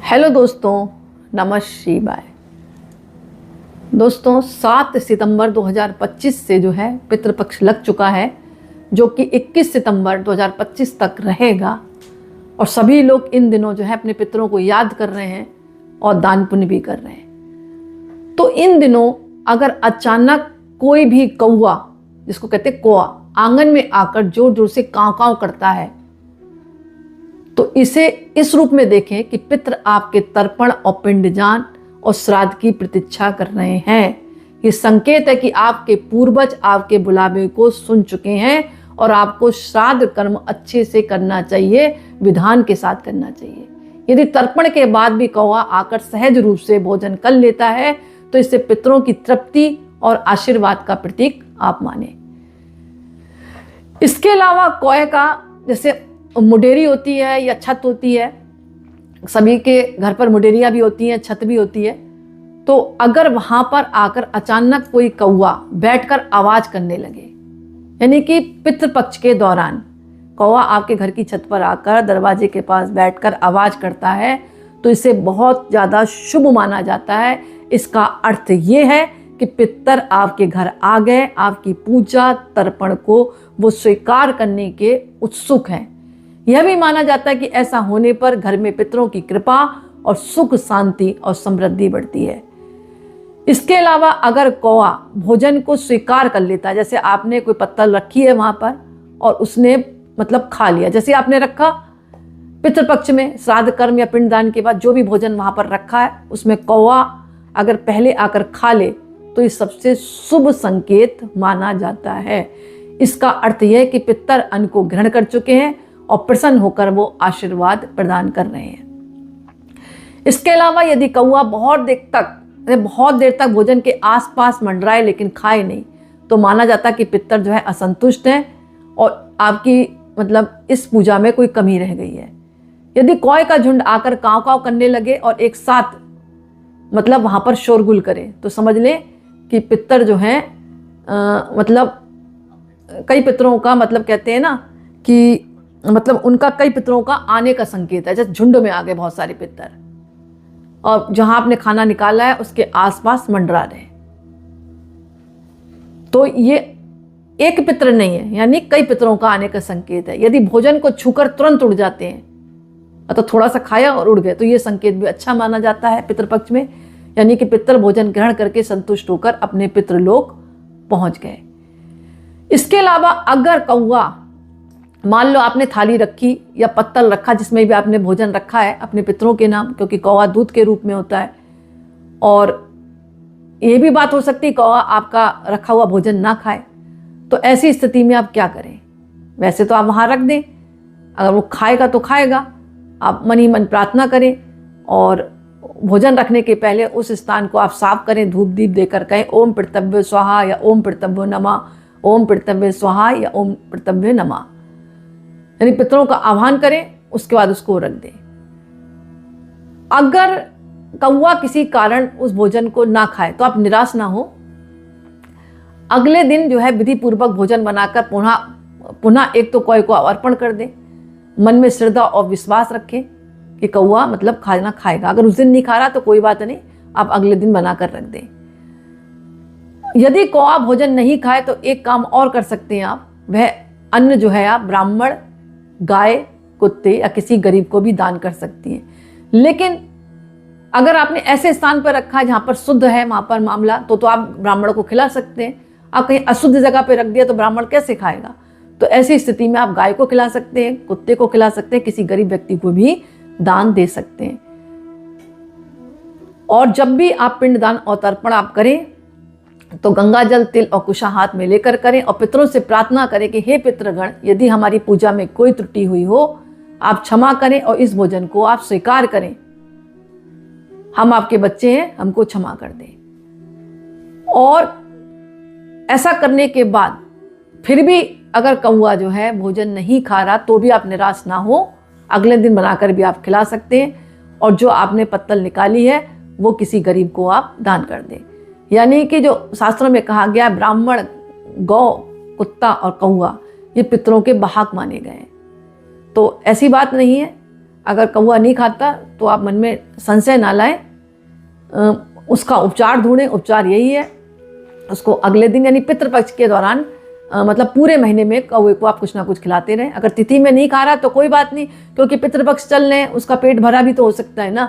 Hello दोस्तों, नमः शिवाय। दोस्तों 7 सितंबर 2025 से जो है पितृपक्ष लग चुका है, जो कि 21 सितंबर 2025 तक रहेगा। और सभी लोग इन दिनों जो है अपने पितरों को याद कर रहे हैं और दान पुण्य भी कर रहे हैं। तो इन दिनों अगर अचानक कोई भी कौआ, जिसको कहते हैं कौआ, आंगन में आकर जोर जोर से कांव कांव करता है, तो इसे इस रूप में देखें कि पितृ आपके तर्पण और पिंडदान और श्राद्ध की प्रतीक्षा कर रहे हैं। ये संकेत है कि आपके पूर्वज आपके बुलावे को सुन चुके हैं और आपको श्राद्ध कर्म अच्छे से करना चाहिए, विधान के साथ करना चाहिए। यदि तर्पण के बाद भी कौवा आकर सहज रूप से भोजन कर लेता है तो इससे पितरों की तृप्ति और आशीर्वाद का प्रतीक आप माने। इसके अलावा कौए का जैसे मुडेरी होती है या छत होती है, सभी के घर पर मुडेरियाँ भी होती हैं, छत भी होती है। तो अगर वहाँ पर आकर अचानक कोई कौवा बैठकर आवाज़ करने लगे, यानी कि पितृपक्ष के दौरान कौवा आपके घर की छत पर आकर दरवाजे के पास बैठकर आवाज़ करता है, तो इसे बहुत ज़्यादा शुभ माना जाता है। इसका अर्थ ये है कि पितर आपके घर आ गए, आपकी पूजा तर्पण को वो स्वीकार करने के उत्सुक हैं। यह भी माना जाता है कि ऐसा होने पर घर में पितरों की कृपा और सुख शांति और समृद्धि बढ़ती है। इसके अलावा अगर कौवा भोजन को स्वीकार कर लेता है, जैसे आपने कोई पत्तल रखी है वहाँ पर और उसने मतलब खा लिया, जैसे आपने रखा पितृपक्ष में श्राद्ध कर्म या पिंडदान के बाद जो भी भोजन वहाँ पर रखा है उसमें कौवा अगर पहले आकर खा ले तो ये सबसे शुभ संकेत माना जाता है। इसका अर्थ यह है कि पितर अन्न को ग्रहण कर चुके हैं और प्रसन्न होकर वो आशीर्वाद प्रदान कर रहे हैं। इसके अलावा यदि कौवा बहुत देर तक भोजन के आसपास मंडराए लेकिन खाए नहीं, तो माना जाता है कि पितर जो है असंतुष्ट हैं और आपकी मतलब इस पूजा में कोई कमी रह गई है। यदि कौए का झुंड आकर काव काव करने लगे और एक साथ मतलब वहाँ पर शोरगुल करे, तो समझ लें कि पितर जो हैं मतलब कई पितरों का मतलब कहते हैं ना कि मतलब उनका कई पितरों का आने का संकेत है। जैसे झुंड में आ गए बहुत सारे पितर और जहां आपने खाना निकाला है उसके आसपास मंडरा रहे, तो ये एक पितर नहीं है, यानी कई पितरों का आने का संकेत है। यदि भोजन को छूकर तुरंत उड़ जाते हैं, तो थोड़ा सा खाया और उड़ गए, तो ये संकेत भी अच्छा माना जाता है पितृपक्ष में, यानी कि पितर भोजन ग्रहण करके संतुष्ट होकर अपने पितृलोक पहुंच गए। इसके अलावा अगर कौवा, मान लो आपने थाली रखी या पत्तल रखा जिसमें भी आपने भोजन रखा है अपने पितरों के नाम, क्योंकि कौवा दूध के रूप में होता है, और ये भी बात हो सकती है कौवा आपका रखा हुआ भोजन ना खाए, तो ऐसी स्थिति में आप क्या करें? वैसे तो आप वहाँ रख दें, अगर वो खाएगा तो खाएगा, आप मन ही मन प्रार्थना करें और भोजन रखने के पहले उस स्थान को आप साफ करें, धूप दीप देकर कहें ओम पितृभ्यो स्वाहा या ओम पितृभ्यो नमः, ओम पितृभ्यो स्वाहा या ओम पितृभ्यो नमः, यानी पितरों का आह्वान करें, उसके बाद उसको रख दें। अगर कौवा किसी कारण उस भोजन को ना खाए तो आप निराश ना हो, अगले दिन जो है विधि पूर्वक भोजन बनाकर पुनः एक तो कौए को अर्पण कर दें, मन में श्रद्धा और विश्वास रखें कि कौवा मतलब खाना खाएगा। अगर उस दिन नहीं खा रहा तो कोई बात नहीं, आप अगले दिन बनाकर रख दें। यदि कौवा भोजन नहीं खाए तो एक काम और कर सकते हैं आप, वह अन्न जो है आप ब्राह्मण, गाय, कुत्ते या किसी गरीब को भी दान कर सकती हैं। लेकिन अगर आपने ऐसे स्थान पर रखा है जहाँ पर शुद्ध है वहाँ पर मामला, तो आप ब्राह्मण को खिला सकते हैं। आप कहीं अशुद्ध जगह पर रख दिया तो ब्राह्मण कैसे खाएगा? तो ऐसी स्थिति में आप गाय को खिला सकते हैं, कुत्ते को खिला सकते हैं, किसी गरीब व्यक्ति को भी दान दे सकते हैं। और जब भी आप पिंडदान और तर्पण आप करें तो गंगा जल, तिल और कुशा हाथ में लेकर करें और पितरों से प्रार्थना करें कि हे पितृगण, यदि हमारी पूजा में कोई त्रुटि हुई हो आप क्षमा करें और इस भोजन को आप स्वीकार करें। हम आपके बच्चे हैं, हमको क्षमा कर दें। और ऐसा करने के बाद फिर भी अगर कौवा जो है भोजन नहीं खा रहा तो भी आप निराश ना हो, अगले दिन बनाकर भी आप खिला सकते हैं और जो आपने पत्तल निकाली है वो किसी गरीब को आप दान कर दें। यानी कि जो शास्त्रों में कहा गया ब्राह्मण, गौ, कुत्ता और कौवा ये पितरों के वाहक माने गए हैं। तो ऐसी बात नहीं है, अगर कौवा नहीं खाता तो आप मन में संशय ना लाएं, उसका उपचार ढूंढें। उपचार यही है, उसको अगले दिन यानी पितृपक्ष के दौरान मतलब पूरे महीने में कौवे को आप कुछ ना कुछ खिलाते रहें। अगर तिथि में नहीं खा रहा तो कोई बात नहीं, क्योंकि पितृपक्ष चल रहे हैं, उसका पेट भरा भी तो हो सकता है ना।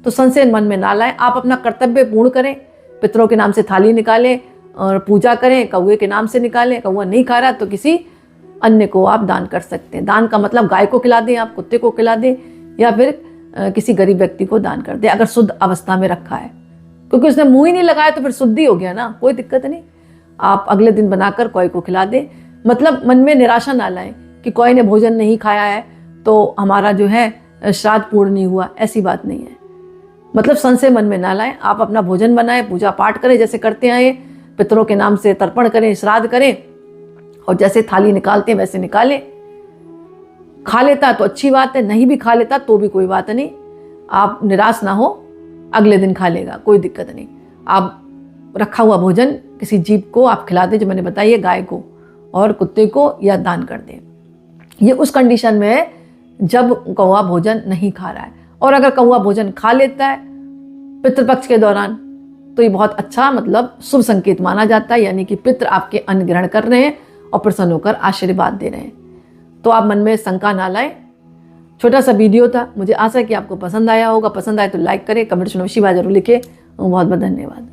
तो संशय मन में ना लाएं, आप अपना कर्तव्य पूर्ण करें। पितरों के नाम से थाली निकालें और पूजा करें, कौवे के नाम से निकालें। कौवा नहीं खा रहा तो किसी अन्य को आप दान कर सकते हैं। दान का मतलब गाय को खिला दें, आप कुत्ते को खिला दें, या फिर किसी गरीब व्यक्ति को दान कर दें अगर शुद्ध अवस्था में रखा है, क्योंकि उसने मुंह ही नहीं लगाया तो फिर शुद्धि हो गया ना, कोई दिक्कत नहीं। आप अगले दिन बनाकर कोई को खिला दें। मतलब मन में निराशा ना लाएं कि कोई ने भोजन नहीं खाया है तो हमारा जो है श्राद्ध पूर्ण नहीं हुआ, ऐसी बात नहीं है। मतलब संशय मन में ना लाएं, आप अपना भोजन बनाएं, पूजा पाठ करें जैसे करते आए, पितरों के नाम से तर्पण करें, श्राद्ध करें, और जैसे थाली निकालते हैं वैसे निकालें। खा लेता तो अच्छी बात है, नहीं भी खा लेता तो भी कोई बात नहीं, आप निराश ना हो, अगले दिन खा लेगा, कोई दिक्कत नहीं। आप रखा हुआ भोजन किसी जीव को आप खिला दें, जो मैंने बताई है, गाय को और कुत्ते को, या दान कर दें। ये उस कंडीशन में है जब कौवा भोजन नहीं खा रहा है। और अगर कौवा भोजन खा लेता है पितृपक्ष के दौरान तो ये बहुत अच्छा मतलब शुभ संकेत माना जाता है, यानी कि पितृ आपके अन्न ग्रहण कर रहे हैं और प्रसन्न होकर आशीर्वाद दे रहे हैं। तो आप मन में शंका ना लाएं। छोटा सा वीडियो था, मुझे आशा है कि आपको पसंद आया होगा। पसंद आए तो लाइक करें, कमेंट में शिवा जरूर लिखें। बहुत बहुत धन्यवाद।